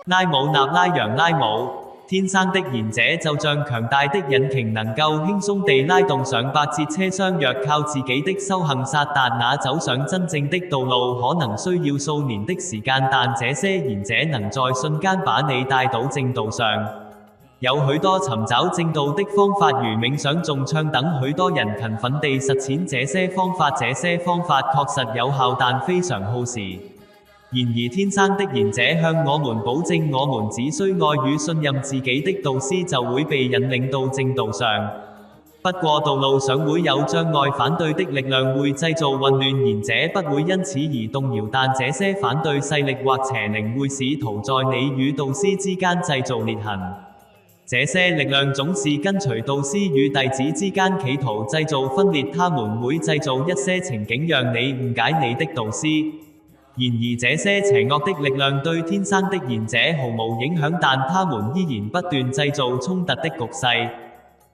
拉姆納拉揚拉姆，天生的賢者就像強大的引擎，能夠輕鬆地拉動上百節車廂。若靠自己的修行撒達那走上真正的道路，可能需要數年的時間，但這些賢者能在瞬間把你帶到正道上。有許多尋找正道的方法，如冥想、誦唱等，許多人勤奮地實踐這些方法。這些方法確實有效，但非常耗時。然而天生的賢者向我們保證，我們只需愛與信任自己的導師，就會被引領到正道上。不過道路上會有障礙，反對的力量會製造混亂，賢者不會因此而動搖，但這些反對勢力或邪靈會試圖在你與導師之間製造裂痕。這些力量總是跟隨導師與弟子之間，企圖製造分裂。他們會製造一些情景讓你誤解你的導師。然而這些邪惡的力量對天生的賢者毫無影響，但他們依然不斷製造衝突的局勢。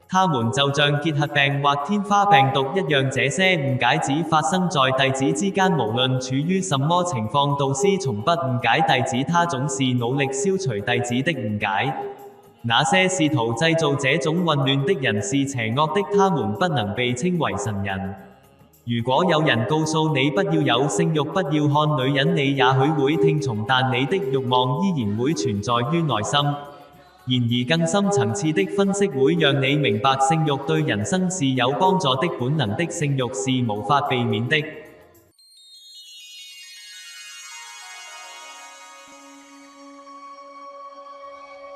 他們就像結核病或天花病毒一樣，這些誤解只發生在弟子之間，無論處於什麼情況，導師從不誤解弟子，他總是努力消除弟子的誤解。那些試圖製造這種混亂的人是邪惡的，他們不能被稱為神人。如果有人告訴你不要有性慾，不要看女人，你也許會聽從，但你的慾望依然會存在於內心。然而更深層次的分析會讓你明白，性慾對人生是有幫助的，本能的性慾是無法避免的。